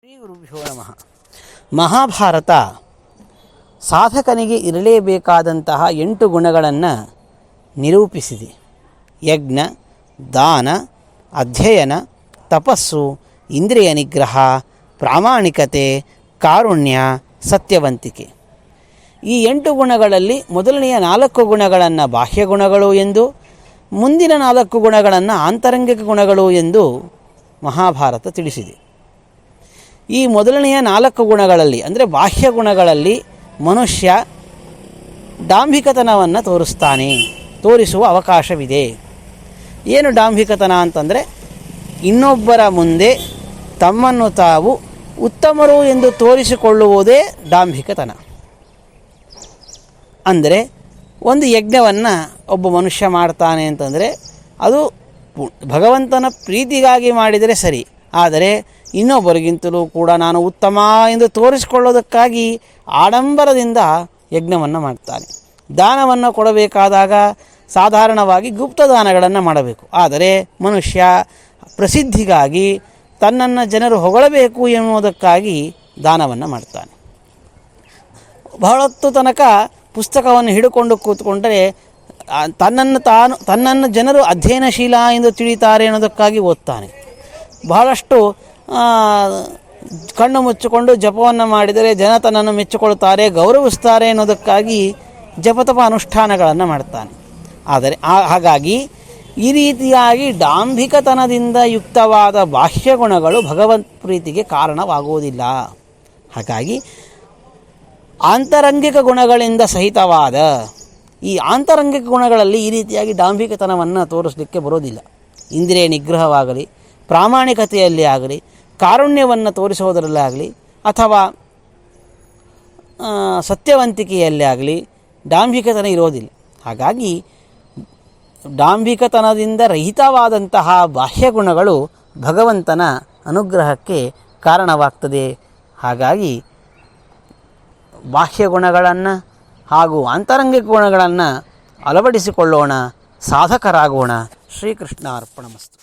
ಶ್ರೀ ಗುರುಭ್ಯೋ ನಮಃ. ಮಹಾಭಾರತ ಸಾಧಕನಿಗೆ ಇರಲೇಬೇಕಾದಂತಹ 8 ಗುಣಗಳನ್ನು ನಿರೂಪಿಸಿದೆ. ಯಜ್ಞ, ದಾನ, ಅಧ್ಯಯನ, ತಪಸ್ಸು, ಇಂದ್ರಿಯ ನಿಗ್ರಹ, ಪ್ರಾಮಾಣಿಕತೆ, ಕಾರುಣ್ಯ, ಸತ್ಯವಂತಿಕೆ. ಈ 8 ಗುಣಗಳಲ್ಲಿ ಮೊದಲನೆಯ 4 ಗುಣಗಳನ್ನು ಬಾಹ್ಯ ಗುಣಗಳು ಎಂದು, ಮುಂದಿನ 4 ಗುಣಗಳನ್ನು ಆಂತರಂಗಿಕ ಗುಣಗಳು ಎಂದು ಮಹಾಭಾರತ ತಿಳಿಸಿದೆ. ಈ ಮೊದಲನೆಯ 4 ಗುಣಗಳಲ್ಲಿ ಅಂದರೆ ಬಾಹ್ಯ ಗುಣಗಳಲ್ಲಿ ಮನುಷ್ಯ ಡಾಂಭಿಕತನವನ್ನು ತೋರಿಸುವ ಅವಕಾಶವಿದೆ. ಏನು ಡಾಂಭಿಕತನ ಅಂತಂದರೆ, ಇನ್ನೊಬ್ಬರ ಮುಂದೆ ತಮ್ಮನ್ನು ತಾವು ಉತ್ತಮರು ಎಂದು ತೋರಿಸಿಕೊಳ್ಳುವುದೇ ಡಾಂಭಿಕತನ. ಅಂದರೆ ಒಂದು ಯಜ್ಞವನ್ನು ಒಬ್ಬ ಮನುಷ್ಯ ಮಾಡ್ತಾನೆ ಅಂತಂದರೆ ಅದು ಭಗವಂತನ ಪ್ರೀತಿಗಾಗಿ ಮಾಡಿದರೆ ಸರಿ, ಆದರೆ ಇನ್ನೊಬ್ಬರಿಗಿಂತಲೂ ಕೂಡ ನಾನು ಉತ್ತಮ ಎಂದು ತೋರಿಸಿಕೊಳ್ಳೋದಕ್ಕಾಗಿ ಆಡಂಬರದಿಂದ ಯಜ್ಞವನ್ನು ಮಾಡ್ತಾನೆ. ದಾನವನ್ನು ಕೊಡಬೇಕಾದಾಗ ಸಾಧಾರಣವಾಗಿ ಗುಪ್ತದಾನಗಳನ್ನು ಮಾಡಬೇಕು. ಆದರೆ ಮನುಷ್ಯ ಪ್ರಸಿದ್ಧಿಗಾಗಿ ತನ್ನನ್ನು ಜನರು ಹೊಗಳಬೇಕು ಎನ್ನುವುದಕ್ಕಾಗಿ ದಾನವನ್ನು ಮಾಡ್ತಾನೆ. ಬಹಳೊತ್ತು ತನಕ ಪುಸ್ತಕವನ್ನು ಹಿಡಿಕೊಂಡು ಕೂತ್ಕೊಂಡರೆ ತನ್ನನ್ನು ಜನರು ಅಧ್ಯಯನಶೀಲ ಎಂದು ತಿಳಿತಾರೆ ಅನ್ನೋದಕ್ಕಾಗಿ ಓದ್ತಾನೆ. ಬಹಳಷ್ಟು ಕಣ್ಣು ಮುಚ್ಚಿಕೊಂಡು ಜಪವನ್ನು ಮಾಡಿದರೆ ಜನ ತನ್ನನ್ನು ಮೆಚ್ಚಿಕೊಳ್ತಾರೆ, ಗೌರವಿಸ್ತಾರೆ ಅನ್ನೋದಕ್ಕಾಗಿ ಜಪತಪ ಅನುಷ್ಠಾನಗಳನ್ನು ಮಾಡ್ತಾನೆ. ಆದರೆ ಹಾಗಾಗಿ ಈ ರೀತಿಯಾಗಿ ಡಾಂಭಿಕತನದಿಂದ ಯುಕ್ತವಾದ ಬಾಹ್ಯ ಗುಣಗಳು ಭಗವಂತ ಪ್ರೀತಿಗೆ ಕಾರಣವಾಗುವುದಿಲ್ಲ. ಹಾಗಾಗಿ ಆಂತರಂಗಿಕ ಗುಣಗಳಿಂದ ಸಹಿತವಾದ ಈ ಆಂತರಂಗಿಕ ಗುಣಗಳಲ್ಲಿ ಈ ರೀತಿಯಾಗಿ ಡಾಂಭಿಕತನವನ್ನು ತೋರಿಸಲಿಕ್ಕೆ ಬರೋದಿಲ್ಲ. ಇಂದ್ರಿಯ ನಿಗ್ರಹವಾಗಲಿ, ಪ್ರಾಮಾಣಿಕತೆಯಲ್ಲಿ ಆಗಲಿ, ಕಾರುಣ್ಯವನ್ನು ತೋರಿಸುವುದರಲ್ಲೇ ಆಗಲಿ, ಅಥವಾ ಸತ್ಯವಂತಿಕೆಯಲ್ಲಿ ಆಗಲಿ ಡಾಂಭಿಕತನ ಇರೋದಿಲ್ಲ. ಹಾಗಾಗಿ ಡಾಂಭಿಕತನದಿಂದ ರಹಿತವಾದಂತಹ ಬಾಹ್ಯ ಗುಣಗಳು ಭಗವಂತನ ಅನುಗ್ರಹಕ್ಕೆ ಕಾರಣವಾಗ್ತದೆ. ಹಾಗಾಗಿ ಬಾಹ್ಯ ಗುಣಗಳನ್ನು ಹಾಗೂ ಆಂತರಂಗಿಕ ಗುಣಗಳನ್ನು ಅಳವಡಿಸಿಕೊಳ್ಳೋಣ, ಸಾಧಕರಾಗೋಣ. ಶ್ರೀಕೃಷ್ಣ ಅರ್ಪಣಮಸ್ತು.